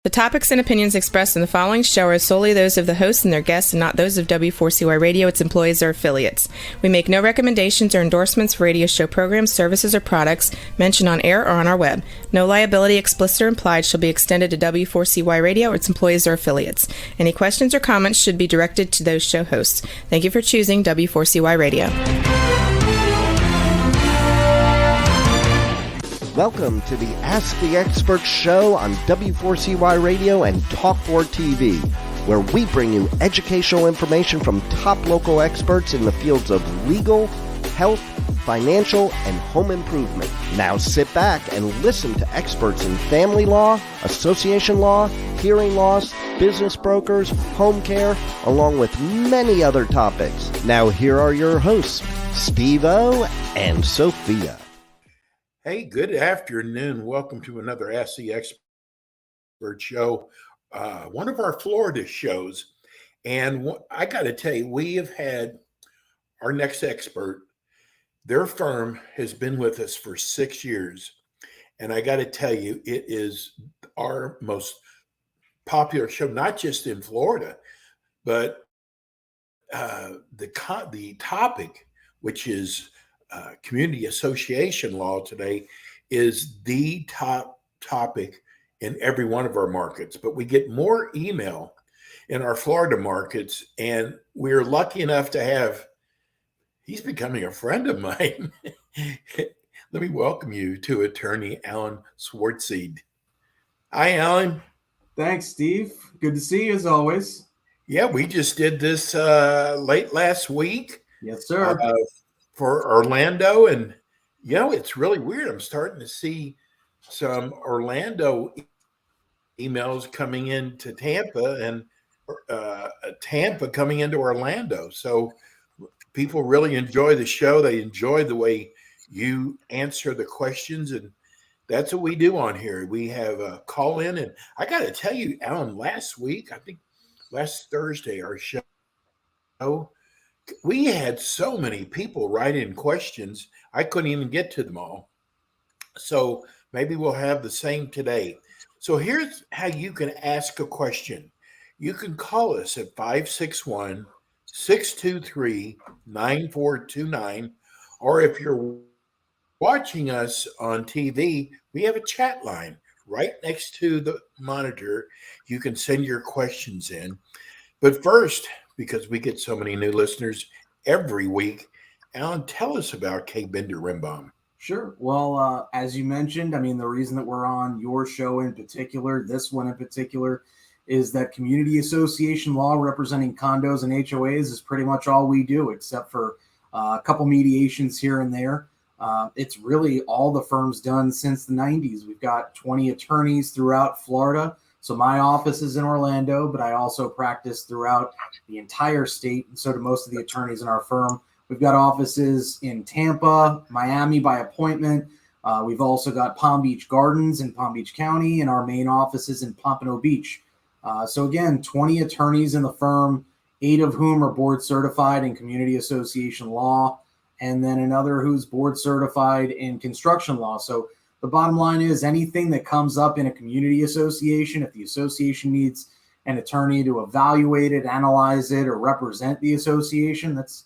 The topics and opinions expressed in the following show are solely those of the hosts and their guests and not those of W4CY Radio, its employees, or affiliates. We make no recommendations or endorsements for radio show programs, services, or products mentioned on air or on our web. No liability, explicit or implied, shall be extended to W4CY Radio or its employees or affiliates. Any questions or comments should be directed to those show hosts. Thank you for choosing W4CY Radio. Welcome to the Ask the Expert show on W4CY Radio and Talk4 TV, where we bring you educational information from top local experts in the fields of legal, health, financial, and home improvement. Now sit back and listen to experts in family law, association law, hearing loss, business brokers, home care, along with many other topics. Now here are your hosts, Steve-O and Sophia. Hey, good afternoon. Welcome to another Ask the Expert show, one of our Florida shows. And I got to tell you, we have had our next expert. Their firm has been with us for 6 years. And I got to tell you, it is our most popular show, not just in Florida, but the topic, which is community association law today, is the top topic in every one of our markets. But we get more email in our Florida markets, and we're lucky enough to have, he's becoming a friend of mine. Let me welcome you to attorney Alan Swartseed. Hi, Alan. Thanks, Steve. Good to see you as always. Yeah, we just did this late last week. Yes, sir. For Orlando, and it's really weird. I'm starting to see some Orlando emails coming into Tampa, and Tampa coming into Orlando. So people really enjoy the show. They enjoy the way you answer the questions, and that's what we do on here. We have a call in, and I got to tell you, Alan, last week, I think last Thursday, our show, we had so many people write in questions, I couldn't even get to them all. So maybe we'll have the same today. So here's how you can ask a question. You can call us at 561-623-9429. Or if you're watching us on TV, we have a chat line right next to the monitor. You can send your questions in. But first, because we get so many new listeners every week, Alan, tell us about K. Bender Rimbaum. Sure. Well, as you mentioned, I mean, the reason that we're on your show in particular, this one in particular, is that community association law representing condos and HOAs is pretty much all we do, except for a couple mediations here and there. It's really all the firm's done since the 90s. We've got 20 attorneys throughout Florida. So my office is in Orlando, but I also practice throughout the entire state, and so do most of the attorneys in our firm. We've got offices in Tampa, Miami by appointment. We've also got Palm Beach Gardens in Palm Beach County, and our main office is in Pompano Beach. So again, 20 attorneys in the firm, 8 of whom are board certified in community association law, and then another who's board certified in construction law. So the bottom line is anything that comes up in a community association, if the association needs an attorney to evaluate it, analyze it, or represent the association, that's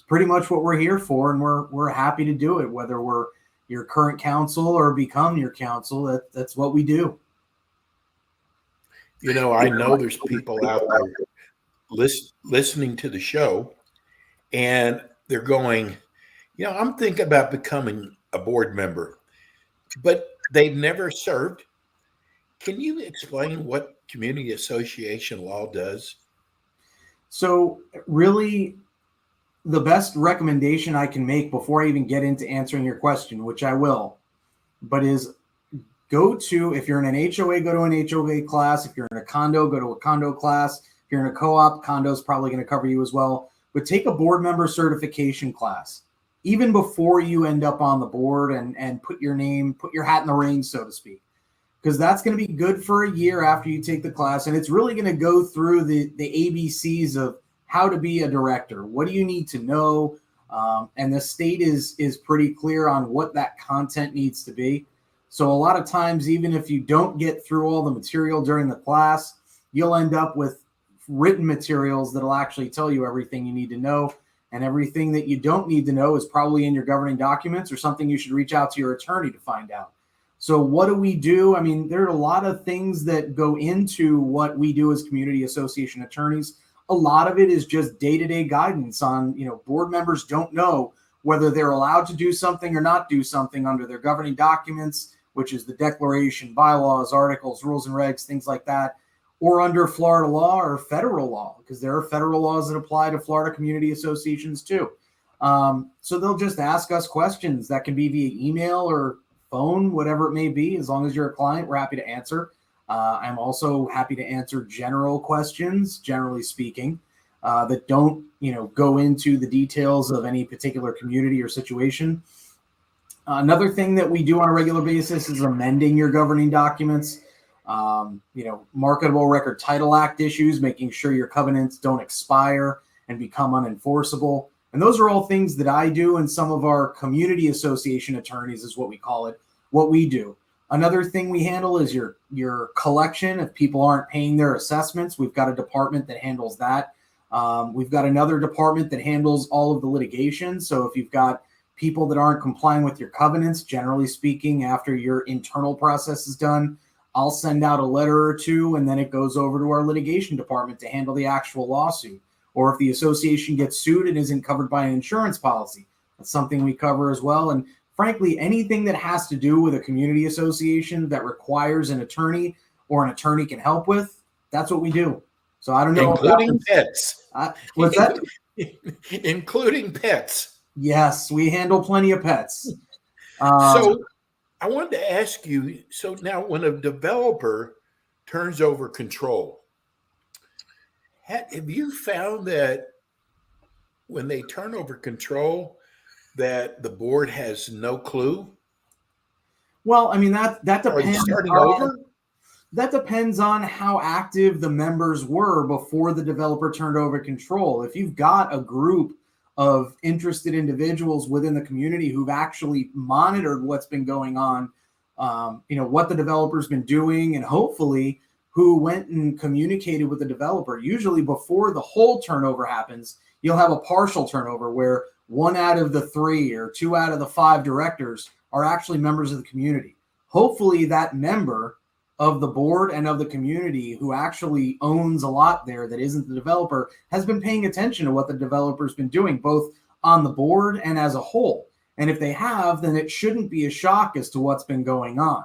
pretty much what we're here for, and we're happy to do it, whether we're your current counsel or become your counsel. That's what we do. I know there's people out there listening to the show, and they're going, I'm thinking about becoming a board member, but they've never served. Can you explain what community association law does? So really, the best recommendation I can make before I even get into answering your question, which I will, but is if you're in an HOA, go to an HOA class. If you're in a condo, go to a condo class. If you're in a co-op, condo is probably going to cover you as well. But take a board member certification class, even before you end up on the board, and put your hat in the ring, so to speak, because that's going to be good for a year after you take the class. And it's really going to go through the ABCs of how to be a director. What do you need to know? And the state is pretty clear on what that content needs to be. So a lot of times, even if you don't get through all the material during the class, you'll end up with written materials that'll actually tell you everything you need to know. And everything that you don't need to know is probably in your governing documents or something you should reach out to your attorney to find out. So what do we do? I mean, there are a lot of things that go into what we do as community association attorneys. A lot of it is just day-to-day guidance on, board members don't know whether they're allowed to do something or not do something under their governing documents, which is the declaration, bylaws, articles, rules and regs, things like that, or under Florida law or federal law, because there are federal laws that apply to Florida community associations too. So they'll just ask us questions that can be via email or phone, whatever it may be. As long as you're a client, we're happy to answer. I'm also happy to answer general questions, generally speaking, that don't, go into the details of any particular community or situation. Another thing that we do on a regular basis is amending your governing documents. Marketable Record Title Act issues, making sure your covenants don't expire and become unenforceable. And those are all things that I do, and some of our community association attorneys is what we call it, what we do. Another thing we handle is your collection. If people aren't paying their assessments, we've got a department that handles that. We've got another department that handles all of the litigation. So if you've got people that aren't complying with your covenants, generally speaking, after your internal process is done, I'll send out a letter or two, and then it goes over to our litigation department to handle the actual lawsuit. Or if the association gets sued and isn't covered by an insurance policy, that's something we cover as well. And frankly, anything that has to do with a community association that requires an attorney or an attorney can help with, that's what we do. So I don't know. Including pets. What's that? Including pets. Yes, we handle plenty of pets. So I wanted to ask you, so now when a developer turns over control, have you found that when they turn over control that the board has no clue? Well, I mean, that depends. Are you starting over? That depends on how active the members were before the developer turned over control. If you've got a group of interested individuals within the community who've actually monitored what's been going on, what the developer's been doing, and hopefully who went and communicated with the developer. Usually before the whole turnover happens, you'll have a partial turnover where 1 out of the 3 or 2 out of the 5 directors are actually members of the community. Hopefully that member of the board and of the community who actually owns a lot there that isn't the developer has been paying attention to what the developer's been doing, both on the board and as a whole. And if they have, then it shouldn't be a shock as to what's been going on.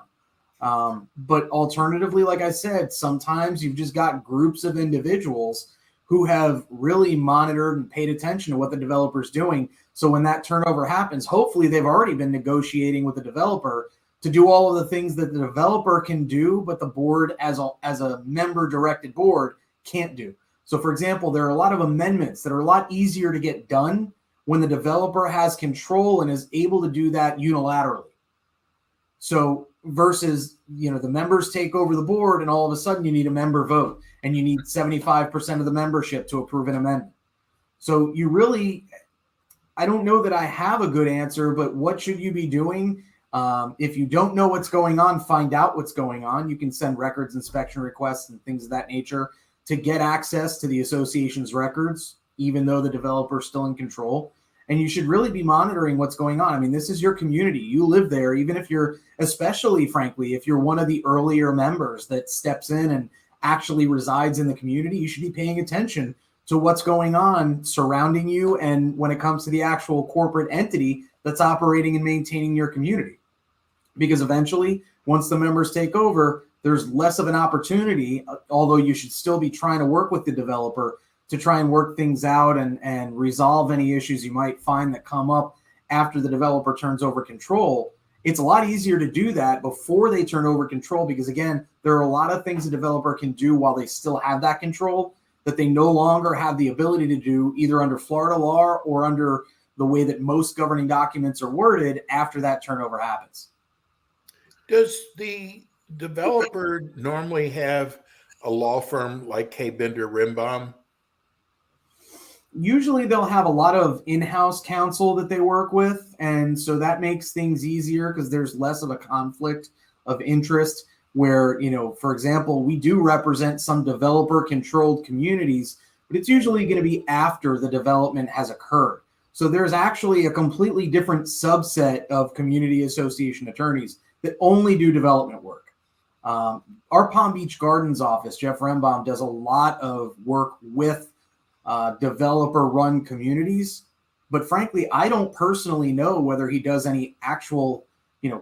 But alternatively, like I said, sometimes you've just got groups of individuals who have really monitored and paid attention to what the developer's doing. So when that turnover happens, hopefully they've already been negotiating with the developer to do all of the things that the developer can do, but the board as a member-directed board can't do. So, for example, there are a lot of amendments that are a lot easier to get done when the developer has control and is able to do that unilaterally. So versus, the members take over the board and all of a sudden you need a member vote and you need 75% of the membership to approve an amendment. So I don't know that I have a good answer, but what should you be doing? If you don't know what's going on, find out what's going on. You can send records inspection requests and things of that nature to get access to the association's records, even though the developer is still in control. And you should really be monitoring what's going on. I mean, this is your community. You live there, even if especially, frankly, if you're one of the earlier members that steps in and actually resides in the community, you should be paying attention to what's going on surrounding you and when it comes to the actual corporate entity that's operating and maintaining your community. Because eventually, once the members take over, there's less of an opportunity, although you should still be trying to work with the developer to try and work things out and resolve any issues you might find that come up after the developer turns over control. It's a lot easier to do that before they turn over control because, again, there are a lot of things a developer can do while they still have that control that they no longer have the ability to do either under Florida law or under the way that most governing documents are worded after that turnover happens. Does the developer normally have a law firm like K. Bender Rimbaum? Usually they'll have a lot of in-house counsel that they work with, and so that makes things easier because there's less of a conflict of interest where, for example, we do represent some developer-controlled communities, but it's usually going to be after the development has occurred. So there's actually a completely different subset of community association attorneys that only do development work. Our Palm Beach Gardens office, Jeff Rembaum, does a lot of work with developer-run communities, but frankly, I don't personally know whether he does any actual,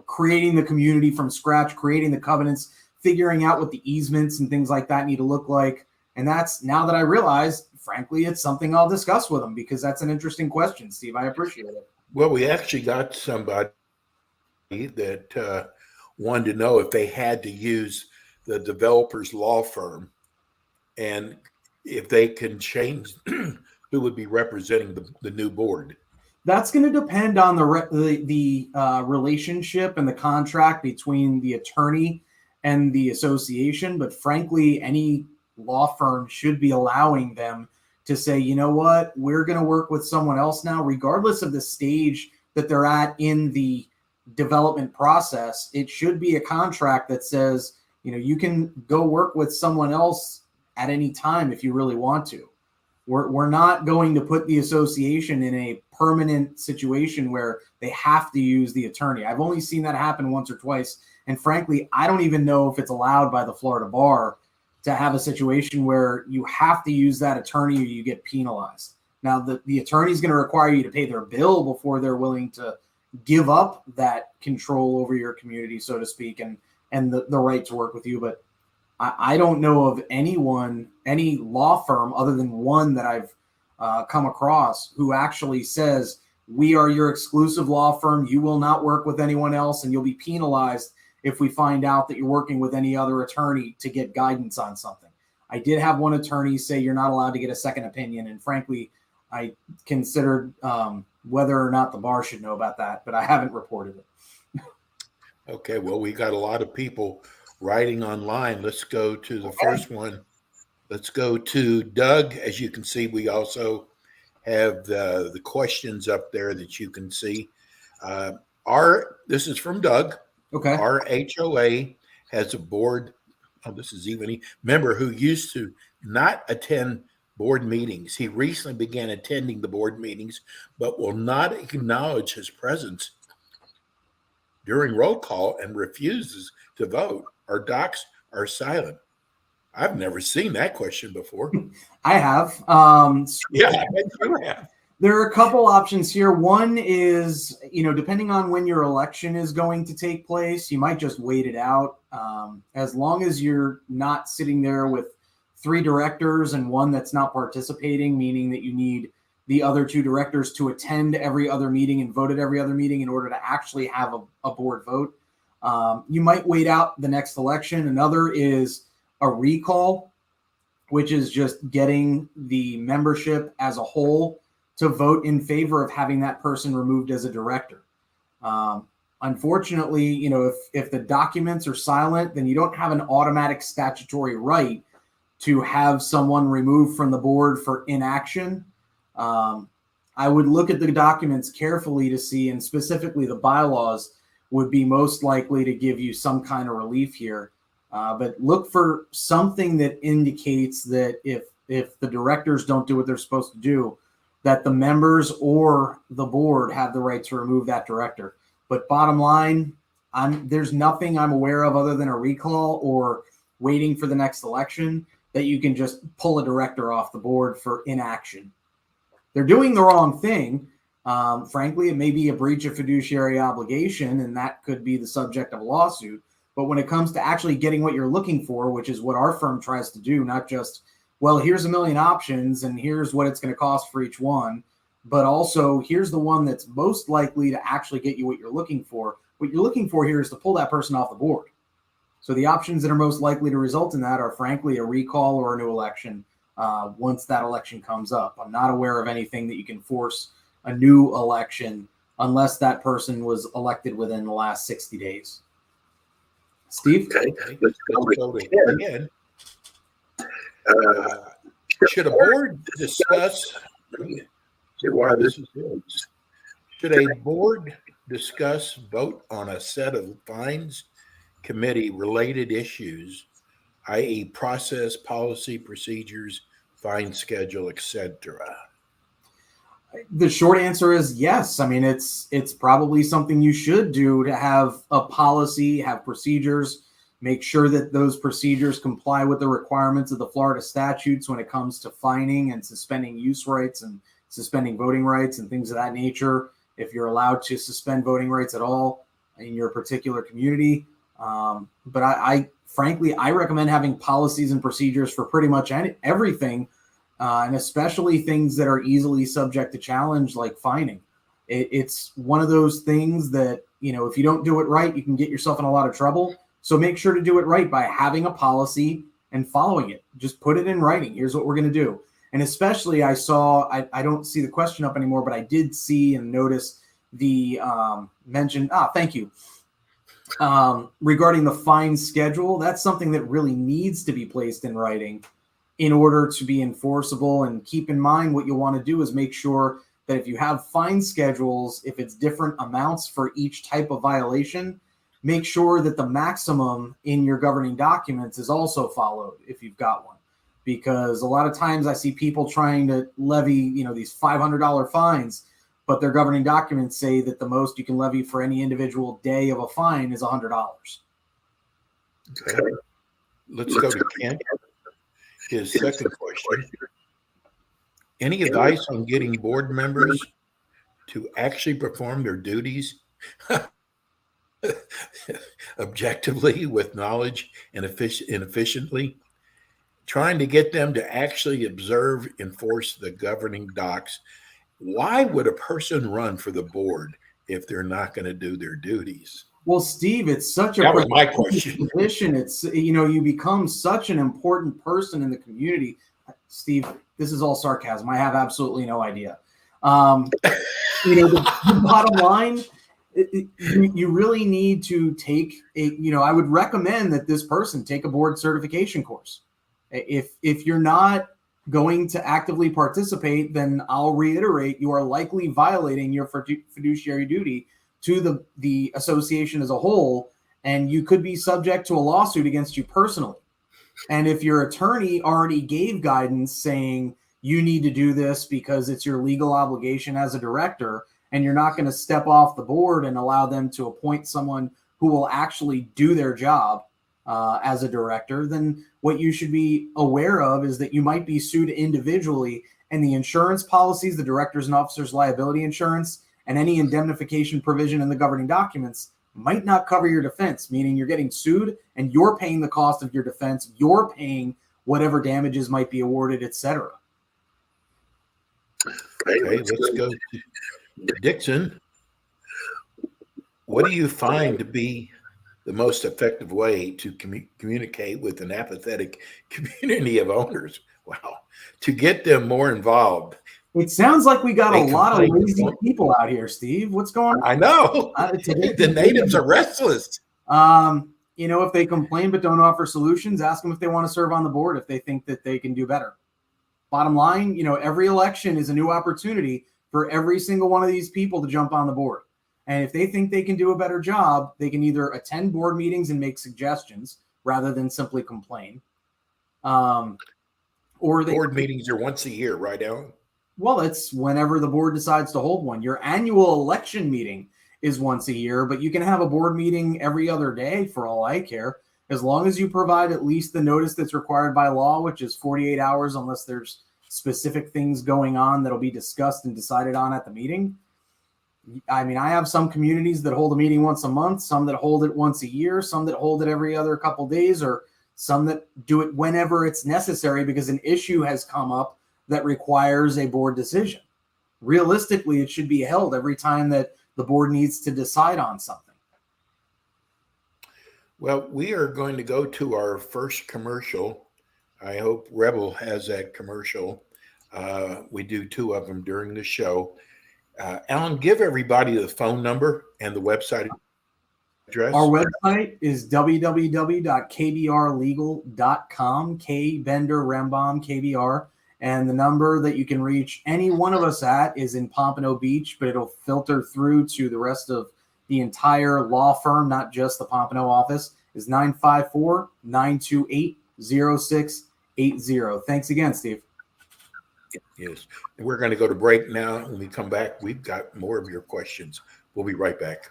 creating the community from scratch, creating the covenants, figuring out what the easements and things like that need to look like. And that's, now that I realize, frankly, it's something I'll discuss with him because that's an interesting question, Steve. I appreciate it. Well, we actually got somebody that wanted to know if they had to use the developer's law firm and if they can change who would be representing the new board. That's going to depend on the relationship and the contract between the attorney and the association. But frankly, any law firm should be allowing them to say, you know what, we're going to work with someone else now, regardless of the stage that they're at in the development process. It should be a contract that says, you can go work with someone else at any time if you really want to. We're not going to put the association in a permanent situation where they have to use the attorney. I've only seen that happen once or twice. And frankly, I don't even know if it's allowed by the Florida bar to have a situation where you have to use that attorney or you get penalized. Now, the attorney is going to require you to pay their bill before they're willing to give up that control over your community, so to speak, and the right to work with you. But I don't know of any law firm other than one that I've come across who actually says, we are your exclusive law firm. You will not work with anyone else, and you'll be penalized if we find out that you're working with any other attorney to get guidance on something. I did have one attorney say you're not allowed to get a second opinion, and frankly, I considered whether or not the bar should know about that, but I haven't reported it. Okay, well, we got a lot of people writing online. Let's go to the first one. Let's go to Doug. As you can see, we also have the questions up there that you can see. This is from Doug. Okay. Our HOA has a board. This is even a member who used to not attend board meetings. He recently began attending the board meetings, but will not acknowledge his presence during roll call and refuses to vote. Our docs are silent. I've never seen that question before. I have. Yeah, I bet you have. There are a couple options here. One is, depending on when your election is going to take place, you might just wait it out. As long as you're not sitting there with 3 directors and one that's not participating, meaning that you need the other 2 directors to attend every other meeting and vote at every other meeting in order to actually have a board vote. You might wait out the next election. Another is a recall, which is just getting the membership as a whole to vote in favor of having that person removed as a director. Unfortunately, if the documents are silent, then you don't have an automatic statutory right to have someone removed from the board for inaction. I would look at the documents carefully to see, and specifically the bylaws would be most likely to give you some kind of relief here. But look for something that indicates that if the directors don't do what they're supposed to do, that the members or the board have the right to remove that director. But bottom line, there's nothing I'm aware of other than a recall or waiting for the next election that you can just pull a director off the board for inaction. They're doing the wrong thing. Frankly, it may be a breach of fiduciary obligation, and that could be the subject of a lawsuit. But when it comes to actually getting what you're looking for, which is what our firm tries to do, not just, well, here's a million options and here's what it's going to cost for each one, but also here's the one that's most likely to actually get you what you're looking for. What you're looking for here is to pull that person off the board. So the options that are most likely to result in that are, frankly, a recall or a new election once that election comes up. I'm not aware of anything that you can force a new election unless that person was elected within the last 60 days. Steve? Okay. Let's go to Ed. Should a board discuss See why this is good. Should a board discuss, vote on a set of fines committee related issues, i.e., process, policy, procedures, fine schedule, etc.? The short answer is yes. I mean, it's probably something you should do to have a policy, have procedures, make sure that those procedures comply with the requirements of the Florida statutes when it comes to fining and suspending use rights and suspending voting rights and things of that nature. If you're allowed to suspend voting rights at all in your particular community. But I frankly, I recommend having policies and procedures for pretty much everything. And especially things that are easily subject to challenge, like fining. It's one of those things that, if you don't do it right, you can get yourself in a lot of trouble. So make sure to do it right by having a policy and following it. Just put it in writing. Here's what we're going to do. And especially I don't see the question up anymore, but I did see and notice the mention. Thank you. Regarding the fine schedule, that's something that really needs to be placed in writing in order to be enforceable. And keep in mind, what you'll want to do is make sure that if you have fine schedules, if it's different amounts for each type of violation, make sure that the maximum in your governing documents is also followed if you've got one. Because a lot of times I see people trying to levy, these $500 fines, but their governing documents say that the most you can levy for any individual day of a fine is $100. Okay. Let's go to Kent. His second question. Any advice on getting board members to actually perform their duties objectively with knowledge and efficiently? Trying to get them to actually observe, enforce the governing docs. Why would a person run for the board if they're not going to do their duties? Well, Steve, it's such a that was my question. Position. It's you become such an important person in the community. Steve, this is all sarcasm. I have absolutely no idea. The bottom line, you really need to take I would recommend that this person take a board certification course. If you're not going to actively participate, then I'll reiterate, you are likely violating your fiduciary duty to the association as a whole, and you could be subject to a lawsuit against you personally. And if your attorney already gave guidance saying you need to do this because it's your legal obligation as a director, and you're not going to step off the board and allow them to appoint someone who will actually do their job as a director, then what you should be aware of is that you might be sued individually, and the insurance policies, the directors and officers liability insurance, and any indemnification provision in the governing documents might not cover your defense, meaning you're getting sued and you're paying the cost of your defense. You're paying whatever damages might be awarded, etc. Okay, let's go to Dixon. What do you find to be the most effective way to communicate with an apathetic community of owners? Wow, to get them more involved. It sounds like we got a lot of lazy people out here, Steve. What's going on? I know. The natives are restless. If they complain but don't offer solutions, ask them if they want to serve on the board, if they think that they can do better. Bottom line, every election is a new opportunity for every single one of these people to jump on the board. And if they think they can do a better job, they can either attend board meetings and make suggestions rather than simply complain. Or board meetings are once a year, right, Alan? Well, it's whenever the board decides to hold one. Your annual election meeting is once a year, but you can have a board meeting every other day for all I care, as long as you provide at least the notice that's required by law, which is 48 hours, unless there's specific things going on that'll be discussed and decided on at the meeting. I mean, I have some communities that hold a meeting once a month, some that hold it once a year, some that hold it every other couple days, or some that do it whenever it's necessary because an issue has come up that requires a board decision. Realistically, it should be held every time that the board needs to decide on something. Well, we are going to go to our first commercial. I hope Rebel has that commercial. We do two of them during the show. Alan, give everybody the phone number and the website address. Our website is www.kbrlegal.com, K Bender Rembam KBR. And the number that you can reach any one of us at is in Pompano Beach, but it'll filter through to the rest of the entire law firm, not just the Pompano office, is 954-928-0680. Thanks again, Steve. Yes. And we're going to go to break now. When we come back, we've got more of your questions. We'll be right back.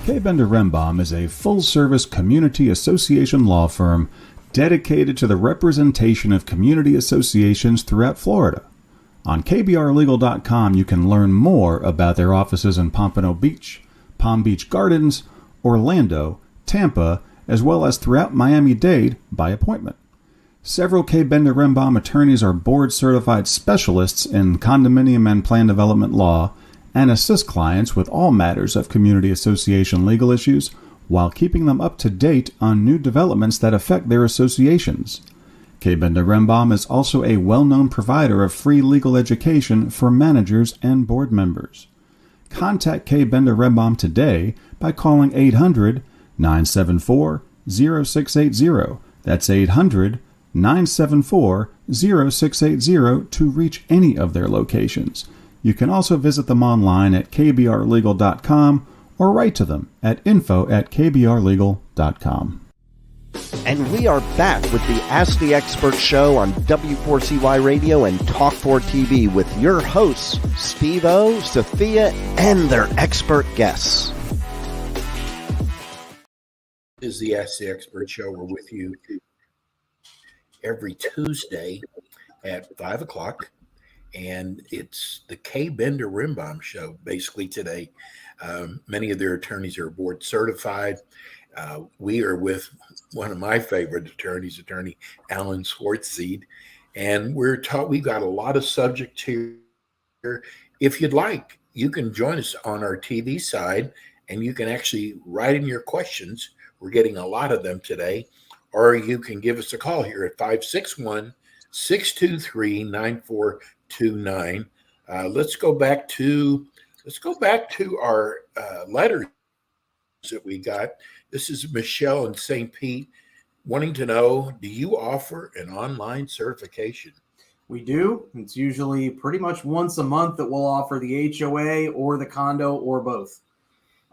K. Bender Rembaum is a full-service community association law firm dedicated to the representation of community associations throughout Florida. On kbrlegal.com, you can learn more about their offices in Pompano Beach, Palm Beach Gardens, Orlando, Tampa, as well as throughout Miami-Dade by appointment. Several K. Bender Rembaum attorneys are board-certified specialists in condominium and plan development law and assist clients with all matters of community association legal issues while keeping them up to date on new developments that affect their associations. K. Bender Rembaum is also a well-known provider of free legal education for managers and board members. Contact K. Bender Rembaum today by calling 800-974-0680. That's 800-974-0680 to reach any of their locations. You can also visit them online at kbrlegal.com or write to them at info@kbrlegal.com. And we are back with the Ask the Expert show on W4CY Radio and Talk4 TV with your hosts, Steve-O, Sophia, and their expert guests. This is the Ask the Expert show. We're with you every Tuesday at 5 o'clock. And it's the K. Bender Rembaum show, basically, today. Many of their attorneys are board certified. We are with one of my favorite attorneys, attorney Alan Swartseed. And we've got a lot of subjects here. If you'd like, you can join us on our TV side, and you can actually write in your questions. We're getting a lot of them today. Or you can give us a call here at 561-623-9429. Let's go back to our letters that we got. This is Michelle in St. Pete wanting to know, do you offer an online certification? We do. It's usually pretty much once a month that we'll offer the HOA or the condo or both.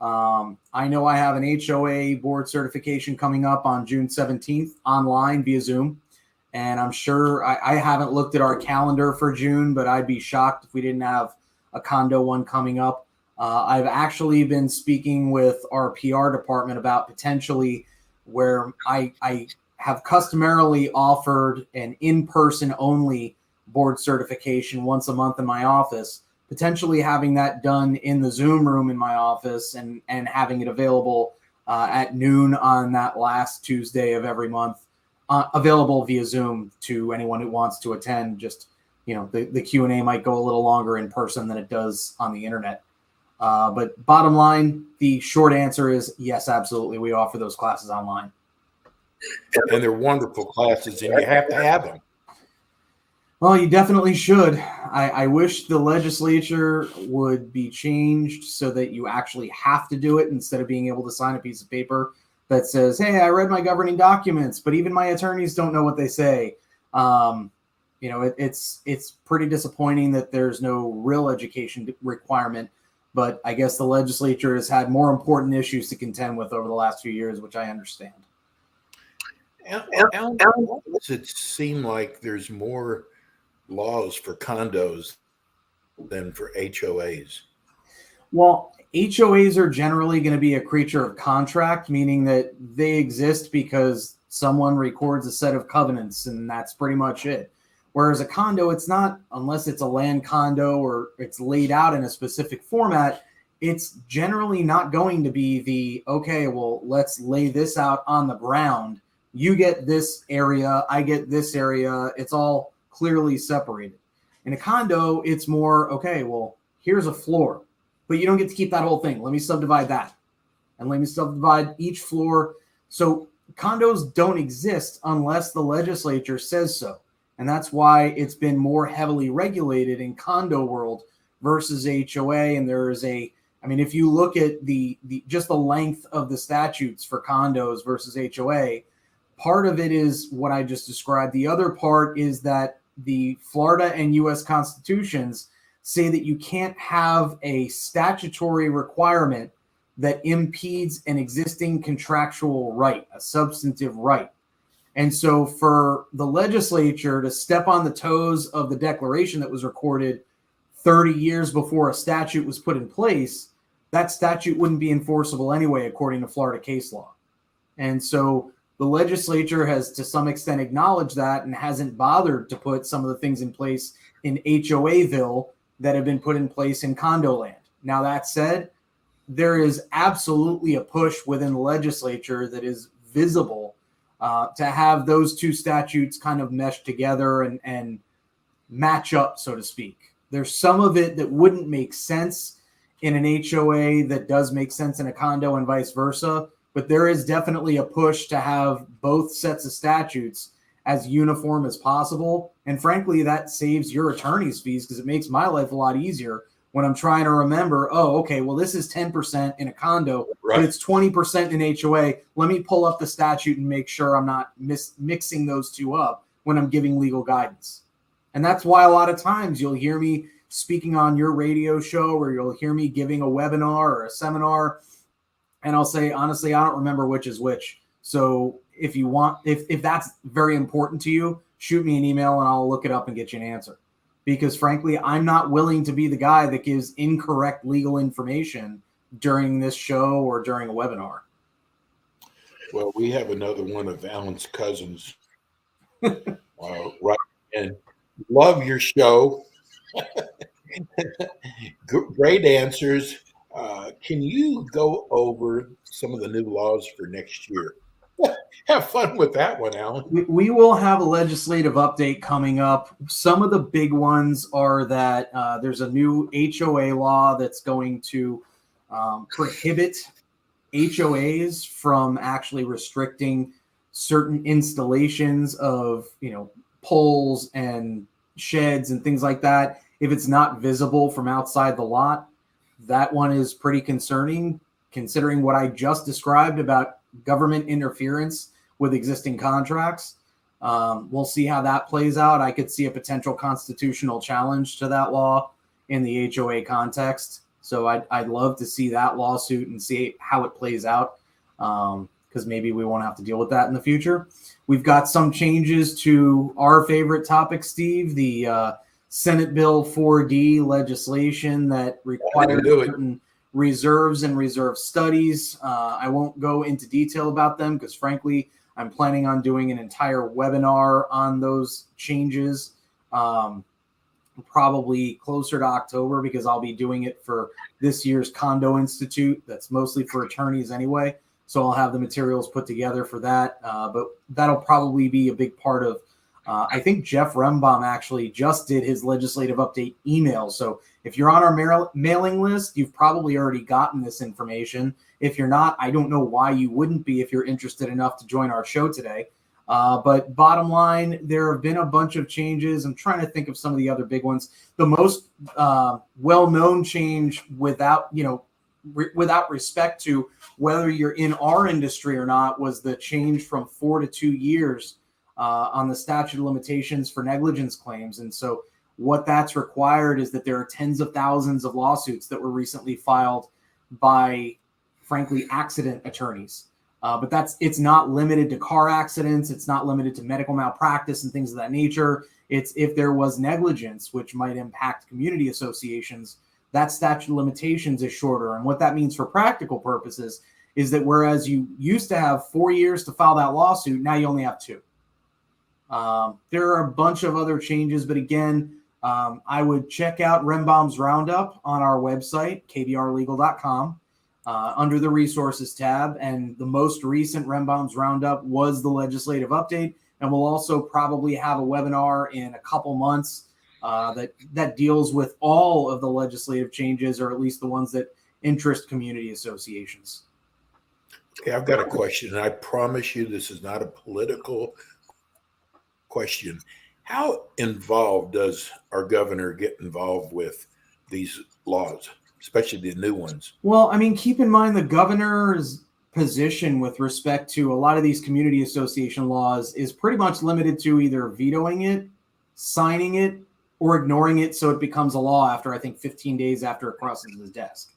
I know I have an HOA board certification coming up on June 17th online via Zoom. And I'm sure I haven't looked at our calendar for June, but I'd be shocked if we didn't have a condo one coming up. I've actually been speaking with our PR department about potentially where I have customarily offered an in-person only board certification once a month in my office, potentially having that done in the Zoom room in my office and having it available at noon on that last Tuesday of every month. Available via Zoom to anyone who wants to attend. Just, the Q&A might go a little longer in person than it does on the internet. But bottom line, the short answer is yes, absolutely. We offer those classes online. And they're wonderful classes, and you have to have them. Well, you definitely should. I wish the legislature would be changed so that you actually have to do it instead of being able to sign a piece of paper that says, hey, I read my governing documents, but even my attorneys don't know what they say. It's pretty disappointing that there's no real education requirement, but I guess the legislature has had more important issues to contend with over the last few years, which I understand. Alan, does it seem like there's more laws for condos than for HOAs? Well, HOAs are generally going to be a creature of contract, meaning that they exist because someone records a set of covenants, and that's pretty much it. Whereas a condo, it's not, unless it's a land condo or it's laid out in a specific format, it's generally not going to be let's lay this out on the ground. You get this area, I get this area. It's all clearly separated. In a condo, it's more, here's a floor. But you don't get to keep that whole thing. Let me subdivide that. And let me subdivide each floor. So condos don't exist unless the legislature says so. And that's why it's been more heavily regulated in condo world versus HOA. And there is if you look at the just the length of the statutes for condos versus HOA, part of it is what I just described. The other part is that the Florida and U.S. constitutions say that you can't have a statutory requirement that impedes an existing contractual right, a substantive right. And so for the legislature to step on the toes of the declaration that was recorded 30 years before a statute was put in place, that statute wouldn't be enforceable anyway, according to Florida case law. And so the legislature has to some extent acknowledged that and hasn't bothered to put some of the things in place in HOAville that have been put in place in condo land. Now, that said, there is absolutely a push within the legislature that is visible to have those two statutes kind of mesh together and match up, so to speak. There's some of it that wouldn't make sense in an HOA that does make sense in a condo and vice versa. But there is definitely a push to have both sets of statutes as uniform as possible. And frankly, that saves your attorney's fees because it makes my life a lot easier when I'm trying to remember, oh, okay, well, this is 10% in a condo, right, but it's 20% in HOA. Let me pull up the statute and make sure I'm not mixing those two up when I'm giving legal guidance. And that's why a lot of times you'll hear me speaking on your radio show or you'll hear me giving a webinar or a seminar. And I'll say, honestly, I don't remember which is which. So if you want, if that's very important to you, shoot me an email and I'll look it up and get you an answer. Because frankly, I'm not willing to be the guy that gives incorrect legal information during this show or during a webinar. Well, we have another one of Alan's cousins. Right. And love your show. Great answers. Can you go over some of the new laws for next year? Have fun with that one, Alan. We will have a legislative update coming up. Some of the big ones are that there's a new HOA law that's going to prohibit HOAs from actually restricting certain installations of, poles and sheds and things like that if it's not visible from outside the lot. That one is pretty concerning, considering what I just described about government interference with existing contracts. We'll see how that plays out. I could see a potential constitutional challenge to that law in the HOA context. So I'd love to see that lawsuit and see how it plays out, because maybe we won't have to deal with that in the future. We've got some changes to our favorite topic, Steve, the Senate Bill 4D legislation that requires certain reserves and reserve studies. I won't go into detail about them because, frankly, I'm planning on doing an entire webinar on those changes, probably closer to October, because I'll be doing it for this year's Condo Institute. That's mostly for attorneys anyway. So I'll have the materials put together for that. But that'll probably be a big part of I think Jeff Rembaum actually just did his legislative update email. So if you're on our mailing list, you've probably already gotten this information. If you're not, I don't know why you wouldn't be if you're interested enough to join our show today. But bottom line, there have been a bunch of changes. I'm trying to think of some of the other big ones. The most well-known change without respect to whether you're in our industry or not was the change from 4 to 2 years on the statute of limitations for negligence claims. And so what that's required is that there are tens of thousands of lawsuits that were recently filed by, frankly, accident attorneys. But it's not limited to car accidents. It's not limited to medical malpractice and things of that nature. It's if there was negligence, which might impact community associations, that statute of limitations is shorter. And what that means for practical purposes is that whereas you used to have 4 years to file that lawsuit, now you only have 2. There are a bunch of other changes, but again, I would check out Rembaum's Roundup on our website, kbrlegal.com, under the resources tab. And the most recent Rembaum's Roundup was the legislative update. And we'll also probably have a webinar in a couple months that deals with all of the legislative changes, or at least the ones that interest community associations. Okay, I've got a question, and I promise you this is not a political question. How involved does our governor get involved with these laws, especially the new ones? Well, I mean, keep in mind the governor's position with respect to a lot of these community association laws is pretty much limited to either vetoing it, signing it, or ignoring it so it becomes a law after, I think, 15 days after it crosses his desk.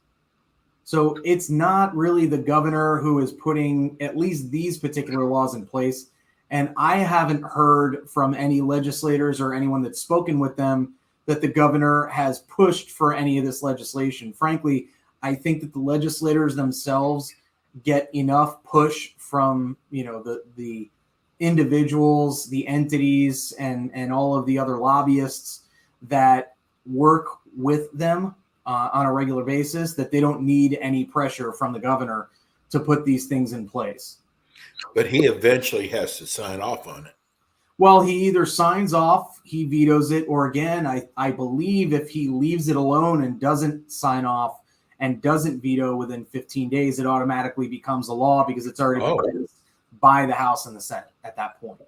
So it's not really the governor who is putting at least these particular laws in place. And I haven't heard from any legislators or anyone that's spoken with them that the governor has pushed for any of this legislation. Frankly, I think that the legislators themselves get enough push from, the individuals, the entities, and all of the other lobbyists that work with them on a regular basis, that they don't need any pressure from the governor to put these things in place. But he eventually has to sign off on it. Well, he either signs off, he vetoes it, or again, I believe if he leaves it alone and doesn't sign off and doesn't veto within 15 days, it automatically becomes a law because it's already been passed by the House and the Senate at that point.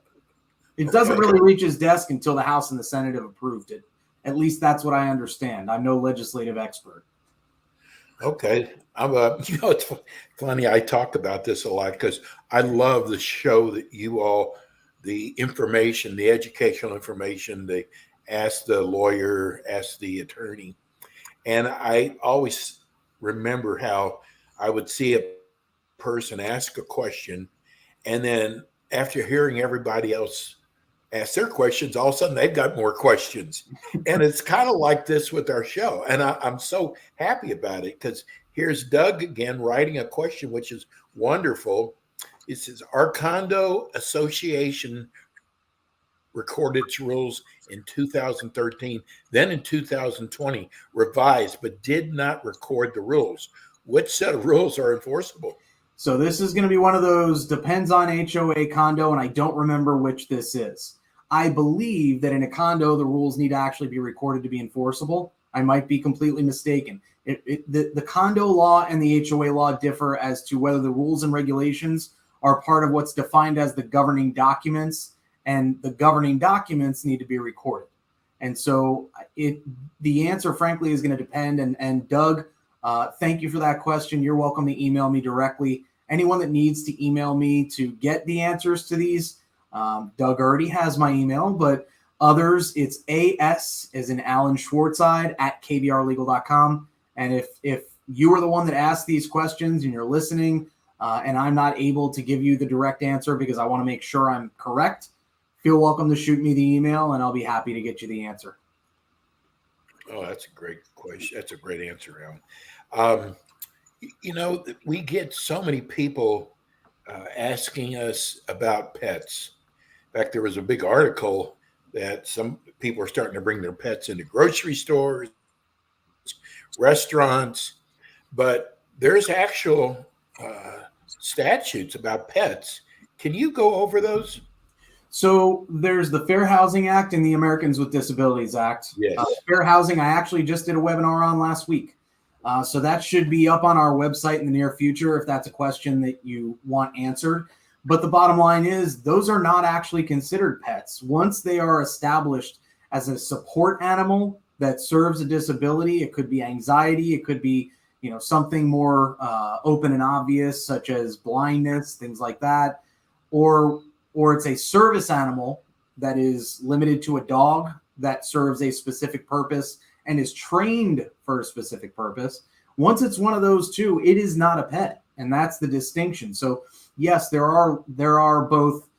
It doesn't really reach his desk until the House and the Senate have approved it. At least that's what I understand. I'm no legislative expert. Okay. It's funny. I talk about this a lot because I love the show that you all, the information, the educational information, they ask the lawyer, ask the attorney. And I always remember how I would see a person ask a question, and then after hearing everybody else ask their questions, all of a sudden they've got more questions. And it's kind of like this with our show. And I'm so happy about it because here's Doug again writing a question, which is wonderful. It says, our condo association recorded its rules in 2013, then in 2020 revised, but did not record the rules. Which set of rules are enforceable? So this is going to be one of those depends on HOA condo, and I don't remember which this is. I believe that in a condo, the rules need to actually be recorded to be enforceable. I might be completely mistaken. The condo law and the HOA law differ as to whether the rules and regulations are part of what's defined as the governing documents, and the governing documents need to be recorded. And so the answer, frankly, is going to depend. And Doug, thank you for that question. You're welcome to email me directly. Anyone that needs to email me to get the answers to these, Doug already has my email, but others, it's AS as in Alan Schwartzide at kbrlegal.com. And if you are the one that asked these questions and you're listening, and I'm not able to give you the direct answer because I want to make sure I'm correct, feel welcome to shoot me the email and I'll be happy to get you the answer. Oh, that's a great question. That's a great answer, Alan. We get so many people asking us about pets. In fact, there was a big article that some people are starting to bring their pets into grocery stores, restaurants, but there's actual statutes about pets. Can you go over those? So there's the Fair Housing Act and the Americans with Disabilities Act. Yes. Fair Housing, I actually just did a webinar on last week. So that should be up on our website in the near future if that's a question that you want answered. But the bottom line is those are not actually considered pets. Once they are established as a support animal that serves a disability, it could be anxiety, it could be something more open and obvious, such as blindness, things like that, or it's a service animal that is limited to a dog that serves a specific purpose and is trained for a specific purpose. Once it's one of those two, it is not a pet, and that's the distinction. So yes, there are both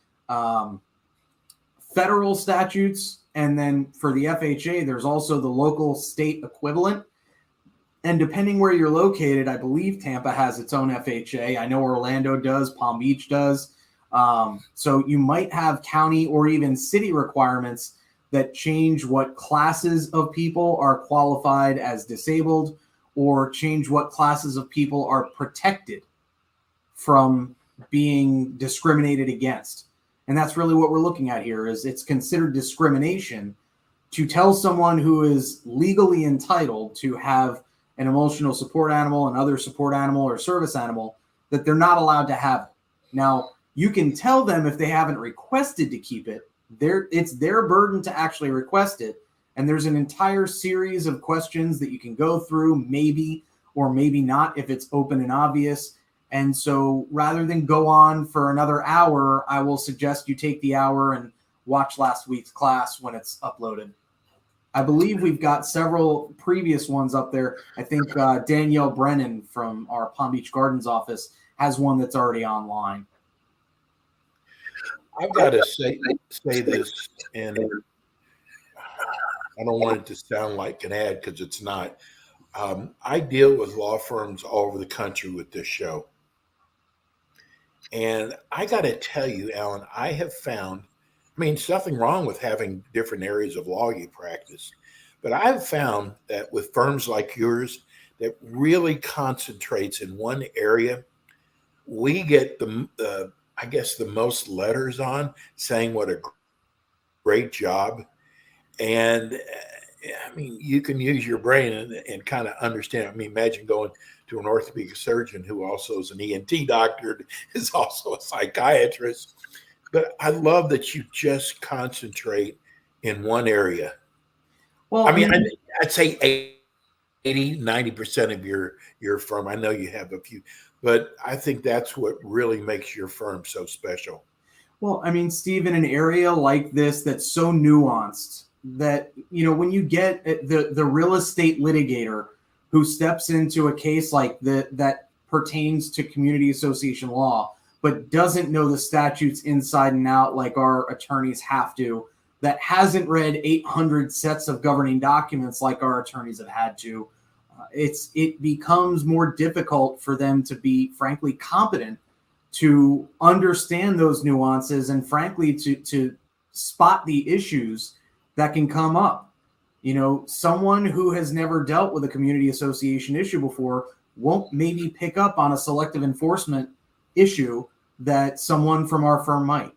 federal statutes, and then for the FHA, there's also the local state equivalent. And depending where you're located, I believe Tampa has its own FHA. I know Orlando does, Palm Beach does. So you might have county or even city requirements that change what classes of people are qualified as disabled, or change what classes of people are protected from being discriminated against. And that's really what we're looking at here. Is it's considered discrimination to tell someone who is legally entitled to have an emotional support animal, another support animal, or service animal, that they're not allowed to have it. Now, you can tell them if they haven't requested to keep it, it's their burden to actually request it. And there's an entire series of questions that you can go through, maybe or maybe not, if it's open and obvious. And so rather than go on for another hour, I will suggest you take the hour and watch last week's class when it's uploaded. I believe we've got several previous ones up there. I think Danielle Brennan from our Palm Beach Gardens office has one that's already online. I've got to say this, and I don't want it to sound like an ad because it's not. I deal with law firms all over the country with this show. And I got to tell you, Alan, I have found, there's nothing wrong with having different areas of law you practice. But I've found that with firms like yours that really concentrates in one area, we get the most letters on saying what a great job. And you can use your brain and kind of understand. Imagine going to an orthopedic surgeon who also is an ENT doctor, is also a psychiatrist. But I love that you just concentrate in one area. Well, I'd say 80, 90% of your firm. I know you have a few, but I think that's what really makes your firm so special. Well, Steve, in an area like this that's so nuanced that, when you get the real estate litigator who steps into a case like that pertains to community association law, but doesn't know the statutes inside and out like our attorneys have to, that hasn't read 800 sets of governing documents like our attorneys have had to, it becomes more difficult for them to be, frankly, competent to understand those nuances and, frankly, to spot the issues that can come up. Someone who has never dealt with a community association issue before won't maybe pick up on a selective enforcement issue that someone from our firm might.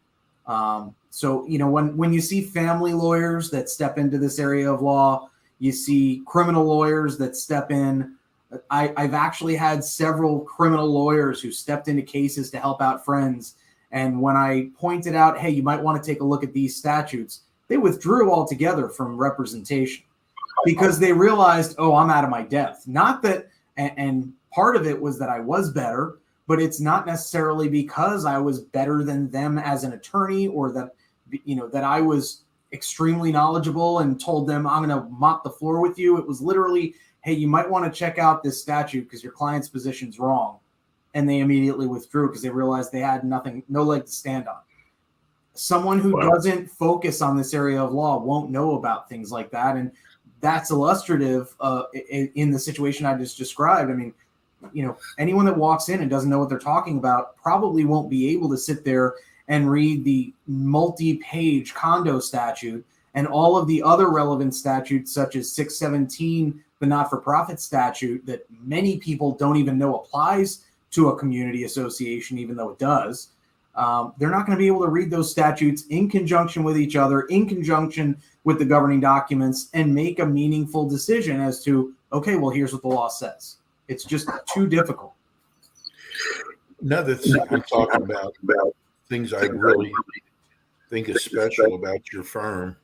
So, when you see family lawyers that step into this area of law, you see criminal lawyers that step in. I've actually had several criminal lawyers who stepped into cases to help out friends. And when I pointed out, hey, you might want to take a look at these statutes, they withdrew altogether from representation because they realized, oh, I'm out of my depth. Not that, and part of it was that I was better, but it's not necessarily because I was better than them as an attorney or that, that I was extremely knowledgeable and told them I'm going to mop the floor with you. It was literally, hey, you might want to check out this statute because your client's position's wrong. And they immediately withdrew because they realized they had no leg to stand on. Someone who doesn't focus on this area of law won't know about things like that. And that's illustrative in the situation I just described. Anyone that walks in and doesn't know what they're talking about probably won't be able to sit there and read the multi-page condo statute and all of the other relevant statutes, such as 617, the not-for-profit statute that many people don't even know applies to a community association, even though it does. They're not going to be able to read those statutes in conjunction with each other, in conjunction with the governing documents, and make a meaningful decision as to, okay, well, here's what the law says. It's just too difficult. Another thing I'm talking about things I really think is special about your firm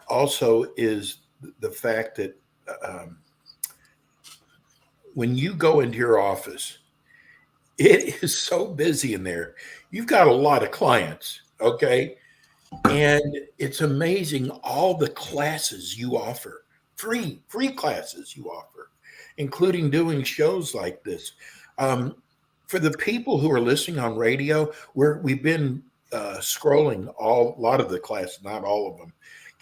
also is the fact that when you go into your office, it is so busy in there. You've got a lot of clients, okay? And it's amazing all the classes you offer, free classes you offer, including doing shows like this. For the people who are listening on radio, we've been scrolling a lot of the classes, not all of them.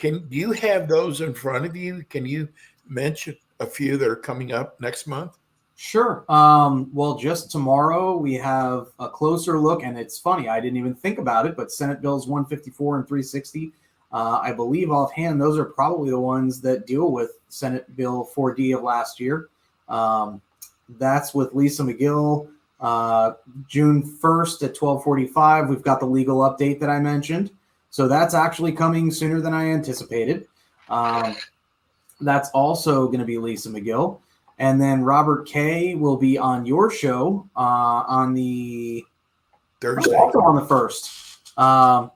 Do you have those in front of you? Can you mention a few that are coming up next month? Sure. Well, just tomorrow we have a closer look, and it's funny, I didn't even think about it, but Senate Bills 154 and 360, I believe offhand, those are probably the ones that deal with Senate Bill 4D of last year. That's with Lisa McGill, June 1st at 12:45. We've got the legal update that I mentioned. So that's actually coming sooner than I anticipated. That's also going to be Lisa McGill. And then Robert Kay will be on your show on the Thursday. Also on the 1st.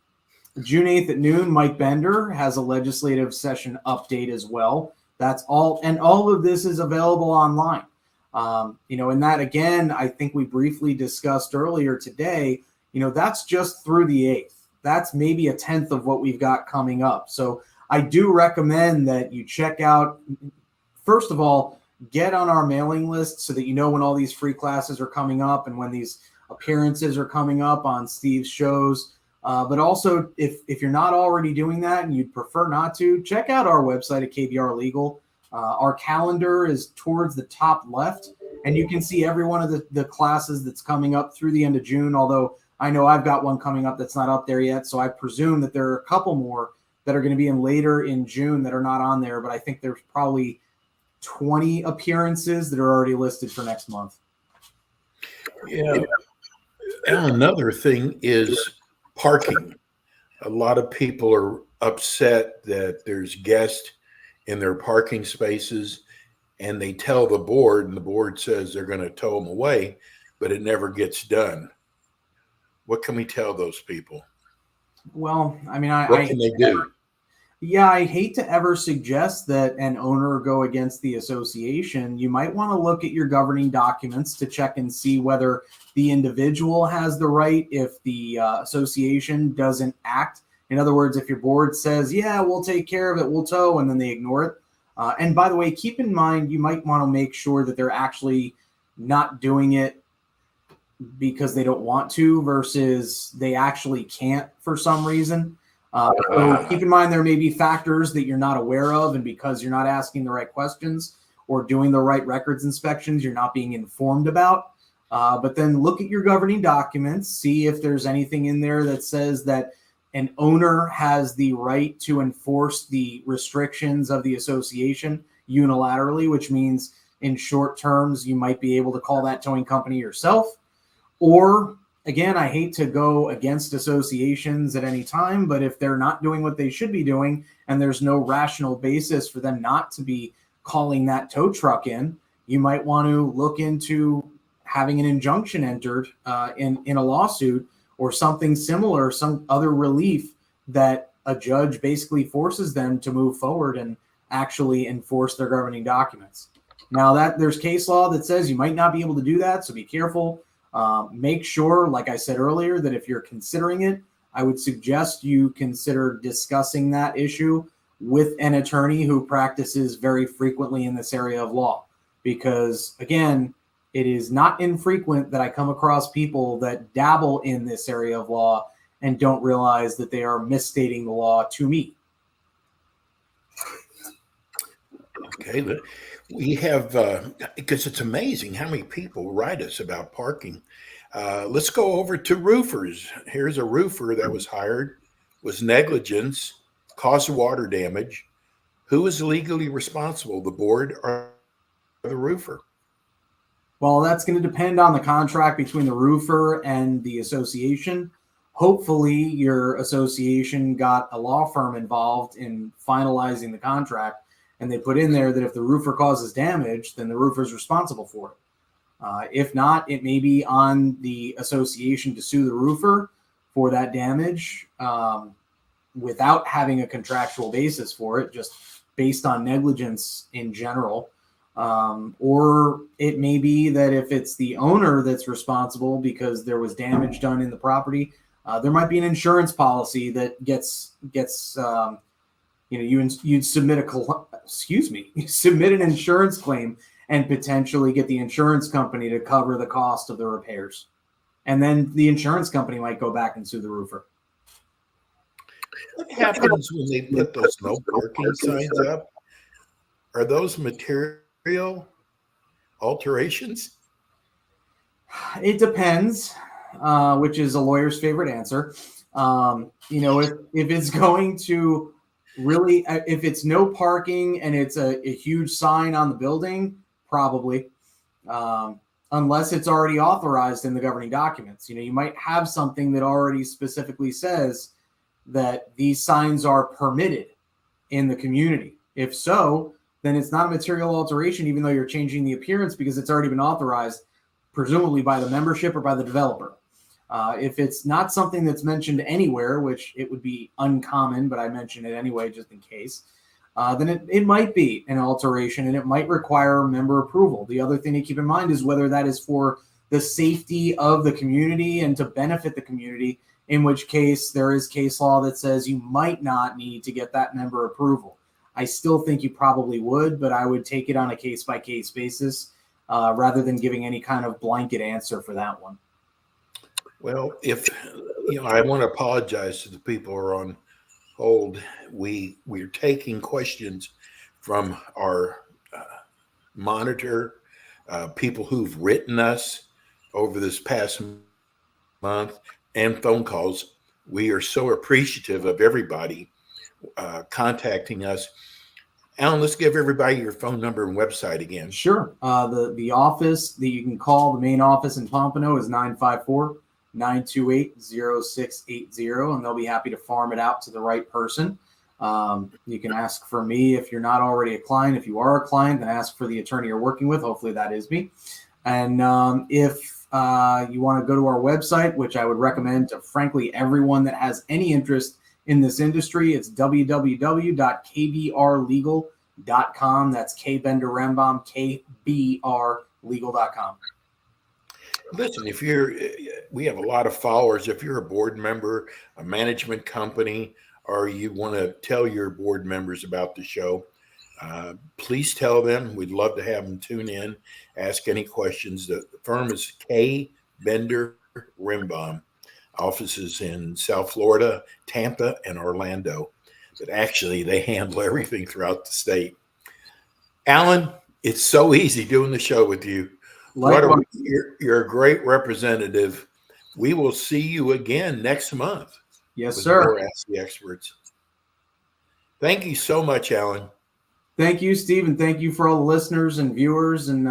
June 8th at noon, Mike Bender has a legislative session update as well. That's all. And all of this is available online. And that, again, I think we briefly discussed earlier today, that's just through the 8th. That's maybe a tenth of what we've got coming up. So I do recommend that you check out, first of all, get on our mailing list so that you know when all these free classes are coming up and when these appearances are coming up on Steve's shows. But also, if you're not already doing that and you'd prefer not to, check out our website at KBR Legal. Our calendar is towards the top left, and you can see every one of the classes that's coming up through the end of June, although I know I've got one coming up that's not up there yet, so I presume that there are a couple more that are going to be in later in June that are not on there, but I think there's probably 20 appearances that are already listed for next month. Yeah. And another thing is parking. A lot of people are upset that there's guests in their parking spaces, and they tell the board, and the board says they're going to tow them away, but it never gets done. What can we tell those people? Well, I mean, what can they do? Yeah, I hate to ever suggest that an owner go against the association. You might want to look at your governing documents to check and see whether the individual has the right if the association doesn't act. In other words, if your board says, yeah, we'll take care of it, we'll tow, and then they ignore it. And by the way, keep in mind, you might want to make sure that they're actually not doing it because they don't want to versus they actually can't for some reason. So keep in mind there may be factors that you're not aware of, and because you're not asking the right questions or doing the right records inspections, you're not being informed about. But then look at your governing documents, see if there's anything in there that says that an owner has the right to enforce the restrictions of the association unilaterally, which means in short terms, you might be able to call that towing company yourself. Or again, I hate to go against associations at any time, but if they're not doing what they should be doing and there's no rational basis for them not to be calling that tow truck in, you might want to look into having an injunction entered in a lawsuit or something similar, some other relief that a judge basically forces them to move forward and actually enforce their governing documents. Now that there's case law that says you might not be able to do that, so be careful. Make sure, like I said earlier, that if you're considering it, I would suggest you consider discussing that issue with an attorney who practices very frequently in this area of law. Because again, it is not infrequent that I come across people that dabble in this area of law and don't realize that they are misstating the law to me. Okay, but we have, because it's amazing how many people write us about parking. Let's go over to roofers. Here's a roofer that was hired, was negligence, caused water damage. Who is legally responsible, the board or the roofer? Well, that's going to depend on the contract between the roofer and the association. Hopefully, your association got a law firm involved in finalizing the contract, and they put in there that if the roofer causes damage, then the roofer is responsible for it. If not, it may be on the association to sue the roofer for that damage without having a contractual basis for it, just based on negligence in general. Or it may be that if it's the owner that's responsible because there was damage done in the property, there might be an insurance policy that gets you'd submit you submit an insurance claim and potentially get the insurance company to cover the cost of the repairs. And then the insurance company might go back and sue the roofer. What happens when they put those no parking signs up? Are those material alterations? It depends, which is a lawyer's favorite answer. If it's going to really, if it's no parking and it's a huge sign on the building, probably, unless it's already authorized in the governing documents. You might have something that already specifically says that these signs are permitted in the community. If so, then it's not a material alteration, even though you're changing the appearance because it's already been authorized, presumably by the membership or by the developer. If it's not something that's mentioned anywhere, which it would be uncommon, but I mention it anyway just in case, then it might be an alteration and it might require member approval. The other thing to keep in mind is whether that is for the safety of the community and to benefit the community, in which case there is case law that says you might not need to get that member approval. I still think you probably would, but I would take it on a case-by-case basis rather than giving any kind of blanket answer for that one. Well, I want to apologize to the people who are on hold. We're taking questions from our monitor, people who've written us over this past month, and phone calls. We are so appreciative of everybody contacting us. Alan, let's give everybody your phone number and website again. Sure. The office that you can call, the main office in Pompano, is 954-928-0680, and they'll be happy to farm it out to the right person. You can ask for me if you're not already a client. If you are a client, then ask for the attorney you're working with. Hopefully that is me. And if you want to go to our website, which I would recommend to, frankly, everyone that has any interest in this industry, it's www.kbrlegal.com. That's K Bender Rembam, KBRlegal.com. Listen, we have a lot of followers. If you're a board member, a management company, or you want to tell your board members about the show, please tell them. We'd love to have them tune in, ask any questions. The firm is K Bender Rembam. Offices in South Florida, Tampa, and Orlando. But actually, they handle everything throughout the state. Alan, it's so easy doing the show with you. You're a great representative. We will see you again next month. Yes, sir. Ask the Experts. Thank you so much, Alan. Thank you, Steve, and thank you for all the listeners and viewers, and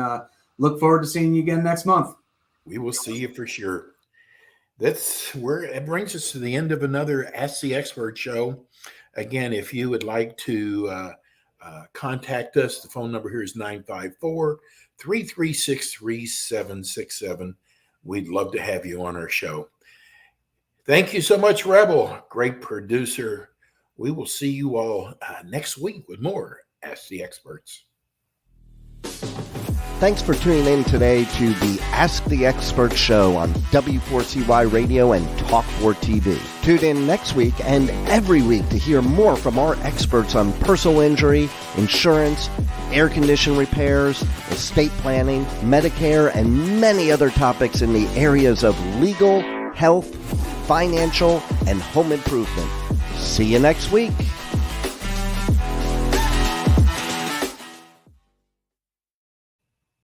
look forward to seeing you again next month. We will see you for sure. That's where it brings us to the end of another Ask the Expert show. Again, if you would like to contact us, the phone number here is 954-336-3767. We'd love to have you on our show. Thank you so much, Rebel. Great producer. We will see you all next week with more Ask the Experts. Thanks for tuning in today to the Ask the Expert show on W4CY Radio and Talk4 TV. Tune in next week and every week to hear more from our experts on personal injury, insurance, air condition repairs, estate planning, Medicare, and many other topics in the areas of legal, health, financial, and home improvement. See you next week.